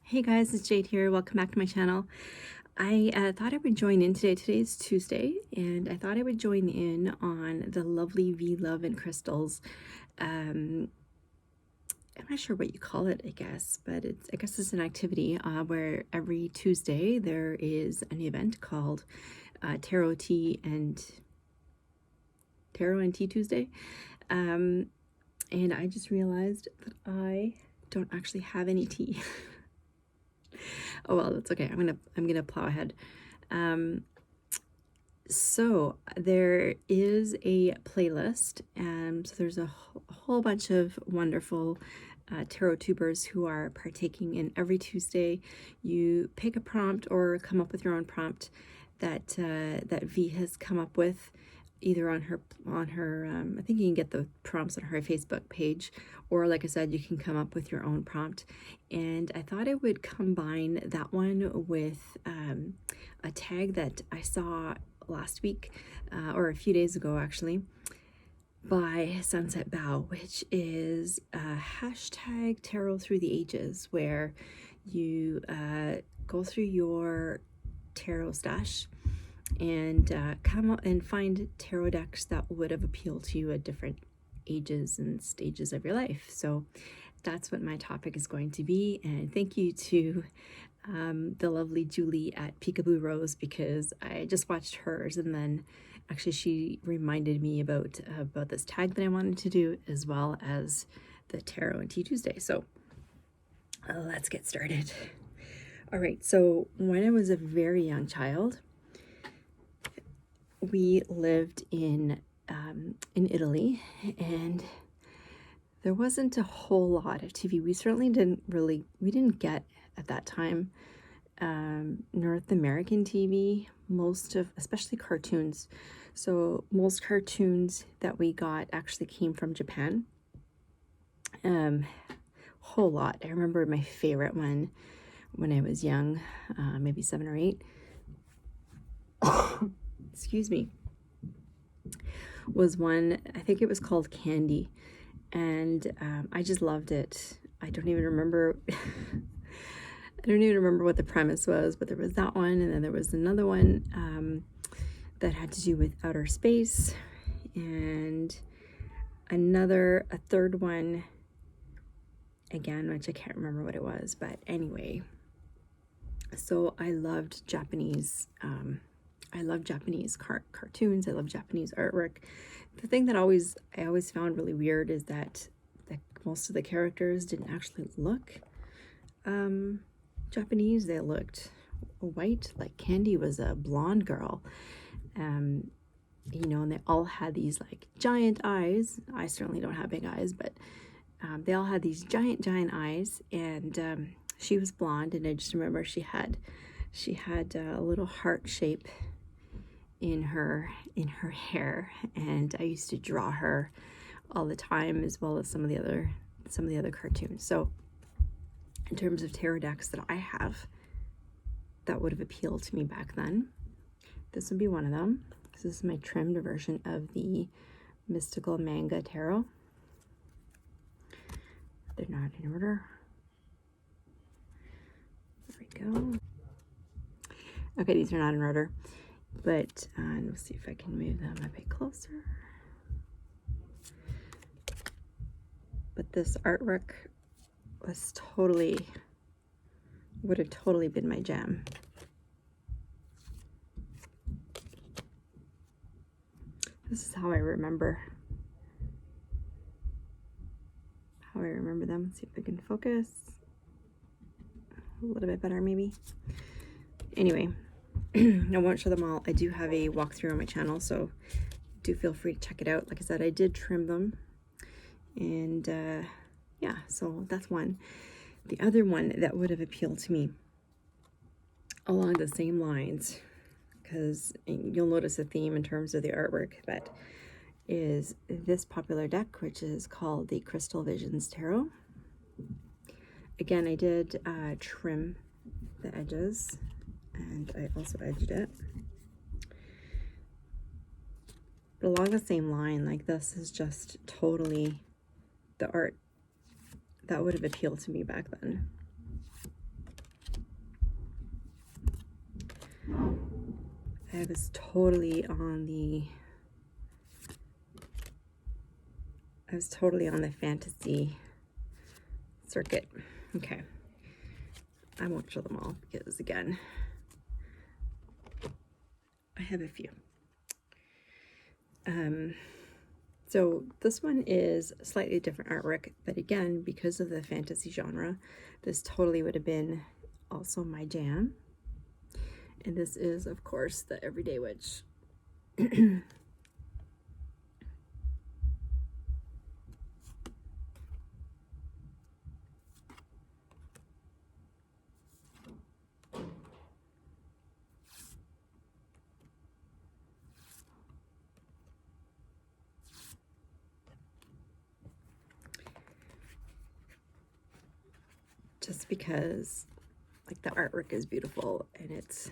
Hey guys, it's Jade here. Welcome back to my channel. I thought I would join in today. Today's Tuesday, and I thought I would join in on the lovely V Love and Crystals. I'm not sure what you call it, I guess, but I guess it's an activity where every Tuesday there is an event called Tarot and Tea Tuesday. And I just realized that I don't actually have any tea. Oh well, that's okay. I'm gonna plow ahead. So there is a playlist, and so there's a whole bunch of wonderful tarot tubers who are partaking in every Tuesday. You pick a prompt or come up with your own prompt that that V has come up with, either on her I think you can get the prompts on her Facebook page, or like I said, you can come up with your own prompt. And I thought I would combine that one with a tag that I saw last week, or a few days ago actually, by Sunset Bough, which is hashtag tarot through the ages, where you go through your tarot stash and come up and find tarot decks that would have appealed to you at different ages and stages of your life. So that's what my topic is going to be. And thank you to the lovely Julie at Peekaboo Rose, because I just watched hers, and then actually she reminded me about this tag that I wanted to do, as well as the Tarot and Tea Tuesday. So let's get started. All right, so when I was a very young child, we lived in Italy, and there wasn't a whole lot of TV. We certainly didn't get at that time North American TV, especially cartoons. So most cartoons that we got actually came from Japan. Whole lot. I remember my favorite one when I was young, maybe 7 or 8. Excuse me, was one, I think it was called Candy, and I just loved it. I don't even remember what the premise was, but there was that one, and then there was another one that had to do with outer space, and a third one again, which I can't remember what it was, but anyway. So I loved Japanese cartoons. I love Japanese artwork. The thing that I always found really weird is that most of the characters didn't actually look Japanese. They looked white. Like Candy was a blonde girl, and they all had these like giant eyes. I certainly don't have big eyes, but they all had these giant eyes, and she was blonde, and I just remember she had a little heart shape in her hair, and I used to draw her all the time, as well as some of the other cartoons. So in terms of tarot decks that I have that would have appealed to me back then, this would be one of them. This is my trimmed version of the Mystical Manga Tarot. They're not in order. There we go. Okay, these are not in order, but let's see if I can move them a bit closer. But this artwork would have totally been my jam. This is how I remember them. Let's see if I can focus a little bit better, maybe. Anyway, I won't show them all. I do have a walkthrough on my channel, so do feel free to check it out. Like I said, I did trim them, and yeah, so that's one. The other one that would have appealed to me along the same lines, because you'll notice a theme in terms of the artwork, but is this popular deck, which is called the Crystal Visions Tarot. Again, I did trim the edges, and I also edged it. But along the same line, like, this is just totally the art that would have appealed to me back then. I was totally on the fantasy circuit. Okay. I won't show them all because, again, I have a few. So this one is slightly different artwork, but again, because of the fantasy genre, this totally would have been also my jam. And this is, of course, the Everyday Witch. Just because, like, the artwork is beautiful and it's,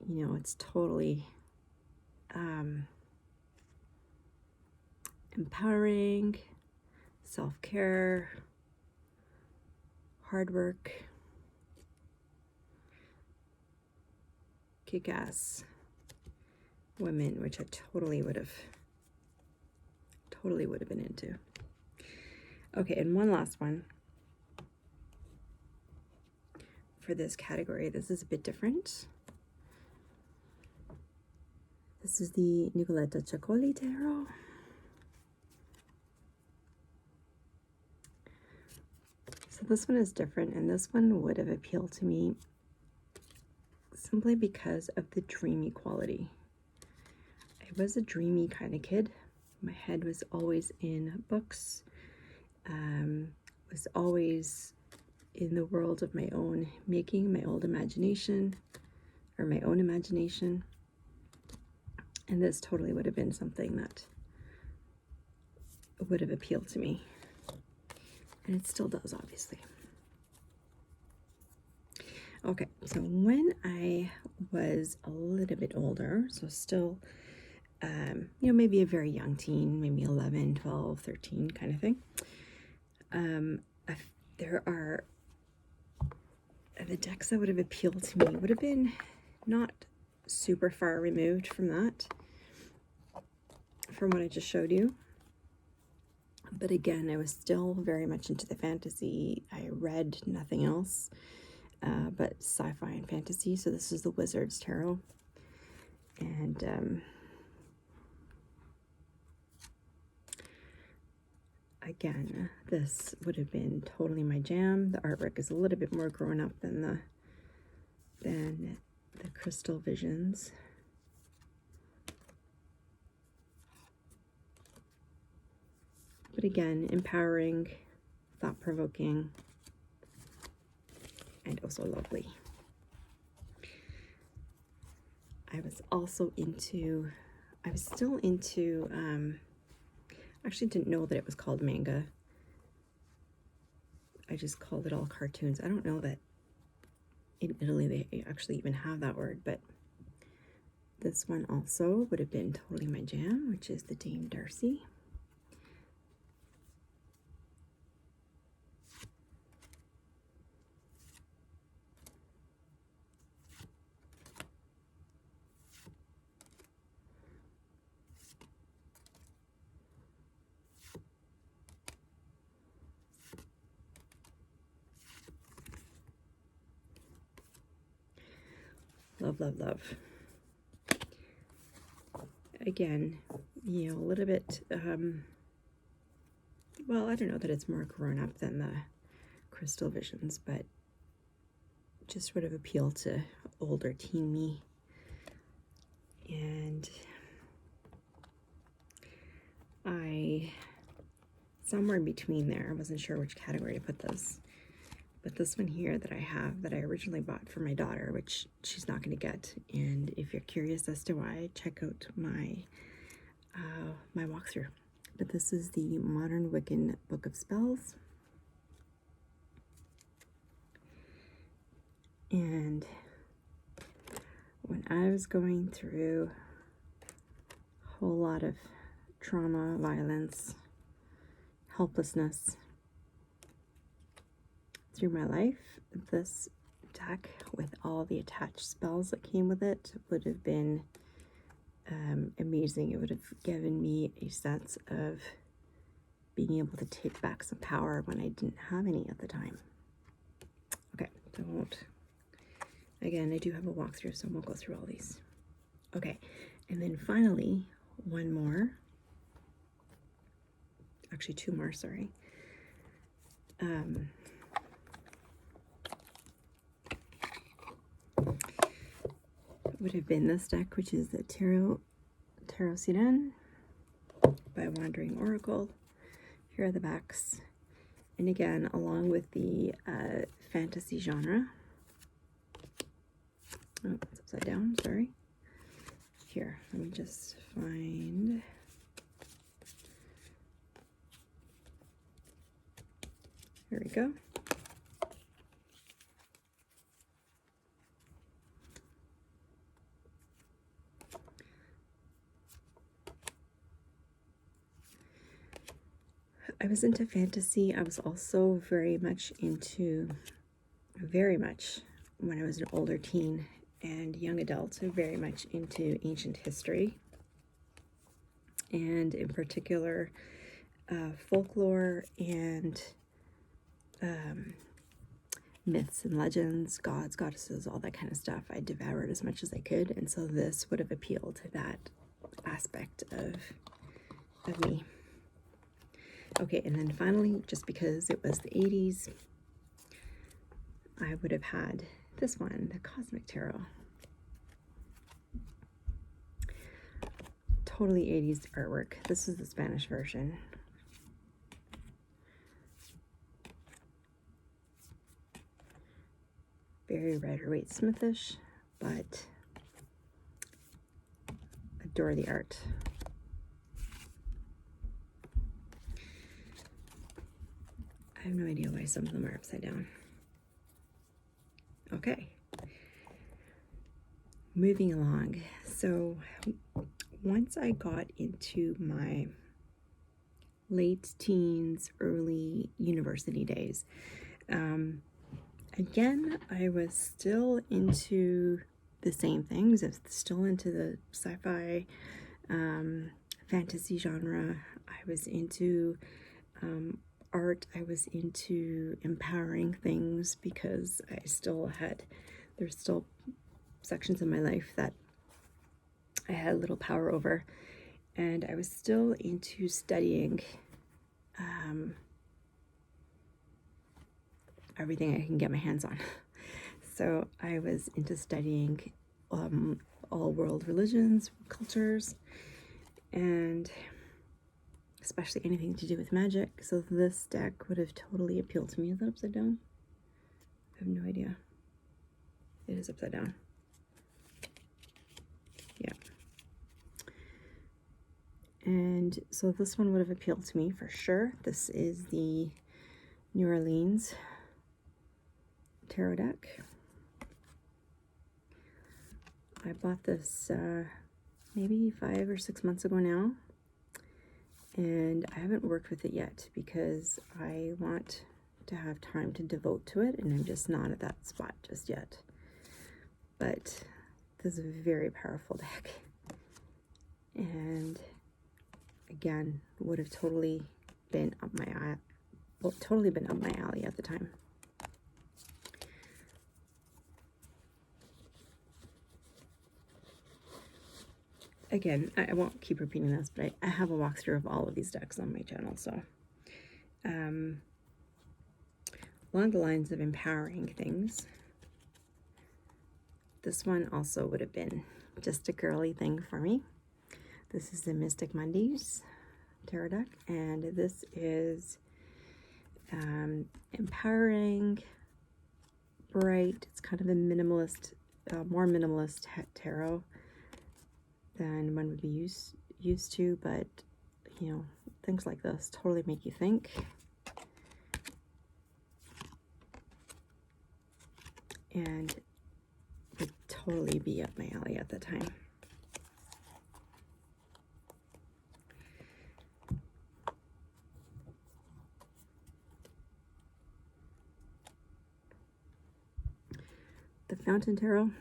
you know, it's totally empowering, self-care, hard work, kick-ass women, which I totally would have been into. Okay, and one last one for this category. This is a bit different. This is the Nicoletta Ciccoli Tarot. So this one is different, and this one would have appealed to me simply because of the dreamy quality. I was a dreamy kind of kid. My head was always in books, was always in the world of my own making, my own imagination. And this totally would have been something that would have appealed to me. And it still does, obviously. Okay, so when I was a little bit older, so still, you know, maybe a very young teen, maybe 11, 12, 13 kind of thing, there are the decks that would have appealed to me would have been not super far removed from that, from what I just showed you. But again, I was still very much into the fantasy. I read nothing else but sci-fi and fantasy. So this is the Wizard's Tarot. And again, this would have been totally my jam. The artwork is a little bit more grown up than the Crystal Visions. But again, empowering, thought-provoking, and also lovely. I was still into, actually didn't know that it was called manga. I just called it all cartoons. I don't know that in Italy they actually even have that word, but this one also would have been totally my jam, which is the Dame Darcy. Love, love, love. Again, you know, a little bit, well, I don't know that it's more grown up than the Crystal Visions, but just would have appealed to older teen me. And somewhere in between there, I wasn't sure which category to put this. But this one here that I have, that I originally bought for my daughter, which she's not going to get. And if you're curious as to why, check out my my walkthrough. But this is the Modern Wiccan Book of Spells. And when I was going through a whole lot of trauma, violence, helplessness through my life, this deck with all the attached spells that came with it would have been amazing. It would have given me a sense of being able to take back some power when I didn't have any at the time. Okay, so I won't. Again, I do have a walkthrough, so I won't go through all these. Okay, and then finally, one more. Actually, two more, sorry. Would have been this deck, which is the Teru Tarot by Wandering Oracle. Here are the backs. And again, along with the fantasy genre. Oh, it's upside down, sorry. Here, let me just find. There we go. I was into fantasy. I was also very much, when I was an older teen and young adult, very much into ancient history. And in particular, folklore and myths and legends, gods, goddesses, all that kind of stuff. I devoured as much as I could, and so this would have appealed to that aspect of me. Okay, and then finally, just because it was the 80s, I would have had this one, the Cosmic Tarot. Totally 80s artwork. This is the Spanish version. Very Rider-Waite Smithish, but adore the art. I have no idea why some of them are upside down. Okay. Moving along. So once I got into my late teens, early university days, again, I was still into the same things. I was still into the sci-fi, fantasy genre. I was into art. I was into empowering things because there's still sections of my life that I had a little power over. And I was still into studying everything I can get my hands on. So I was into studying all world religions, cultures, and especially anything to do with magic. So this deck would have totally appealed to me. Is that upside down? I have no idea. It is upside down. Yeah. And so this one would have appealed to me for sure. This is the New Orleans Tarot deck. I bought this maybe 5 or 6 months ago now, and I haven't worked with it yet because I want to have time to devote to it, and I'm just not at that spot just yet. But this is a very powerful deck, and again, would have totally been up my alley at the time. Again, I won't keep repeating this, but I have a walkthrough of all of these decks on my channel. So along the lines of empowering things, this one also would have been just a girly thing for me. This is the Mystic Mundy's tarot deck, and this is empowering, bright. It's kind of a minimalist, more minimalist tarot than one would be used to, but you know, things like this totally make you think. And would totally be up my alley at the time. the Fountain Tarot.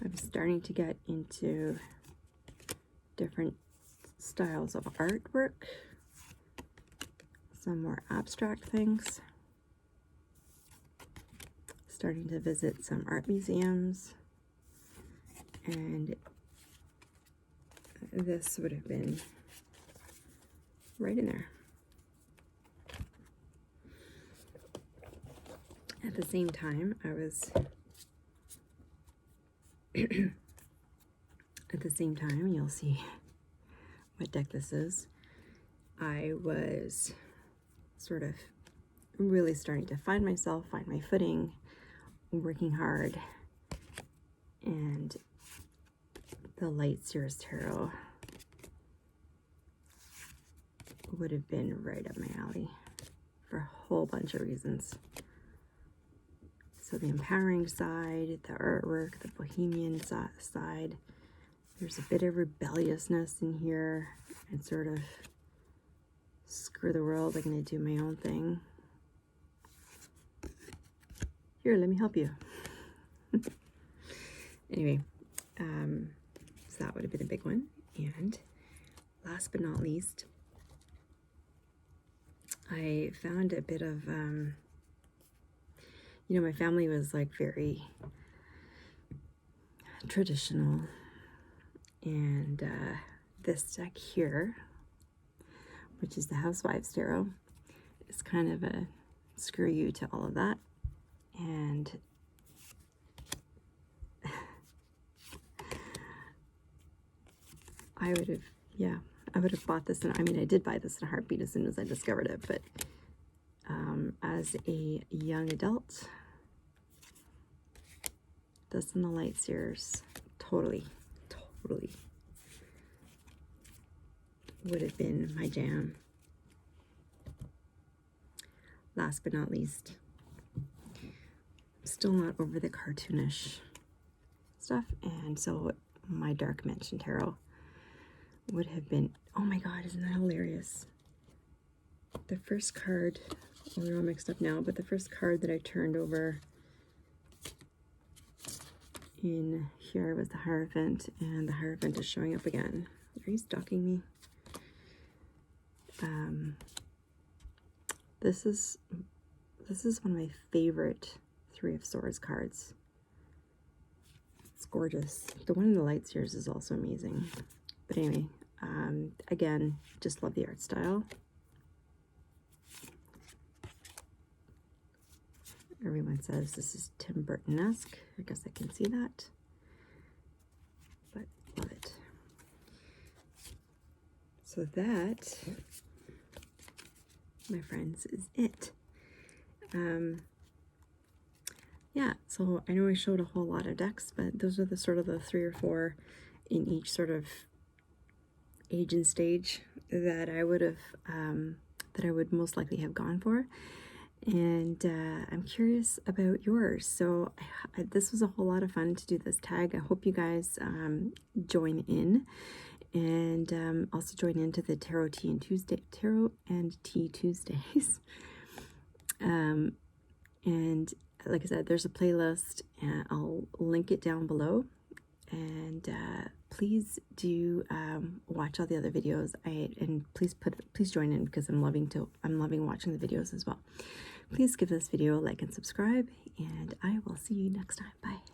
I'm starting to get into different styles of artwork, some more abstract things. Starting to visit some art museums, and this would have been right in there. At the same time, I was at the same time, you'll see what deck this is. I was sort of really starting to find myself, find my footing, working hard, and the Light Sears Tarot would have been right up my alley for a whole bunch of reasons. So the empowering side, the artwork, the bohemian side, there's a bit of rebelliousness in here, and sort of screw the world, I'm gonna do my own thing. Here, let me help you. Anyway, so that would have been a big one. And last but not least, I found a bit of, you know, my family was like very traditional, and this deck here, which is the Housewives Tarot, is kind of a screw you to all of that. And I would have bought this, and I mean, I did buy this in a heartbeat as soon as I discovered it, but as a young adult, this and the Light Sears totally would have been my jam. Last but not least, still not over the cartoonish stuff, and so my Dark Mansion Tarot would have been, oh my god, isn't that hilarious? The first card, well, they're all mixed up now, but the first card that I turned over in here was the Hierophant, and the Hierophant is showing up again. Are you stalking me? This is one of my favorite Three of Swords cards. It's gorgeous. The one in the Light Sears is also amazing. But anyway, again, just love the art style. Everyone says this is Tim Burton-esque. I guess I can see that. But love it. So that, my friends, is it. Yeah, so I know I showed a whole lot of decks, but those are the sort of the 3 or 4 in each sort of age and stage that I would have, that I would most likely have gone for. And I'm curious about yours. So this was a whole lot of fun to do this tag. I hope you guys join in, and also join into the Tarot and Tea Tuesdays. And like I said, there's a playlist, and I'll link it down below. And please do watch all the other videos. And please join in, because I'm loving watching the videos as well. Please give this video a like and subscribe, and I will see you next time. Bye.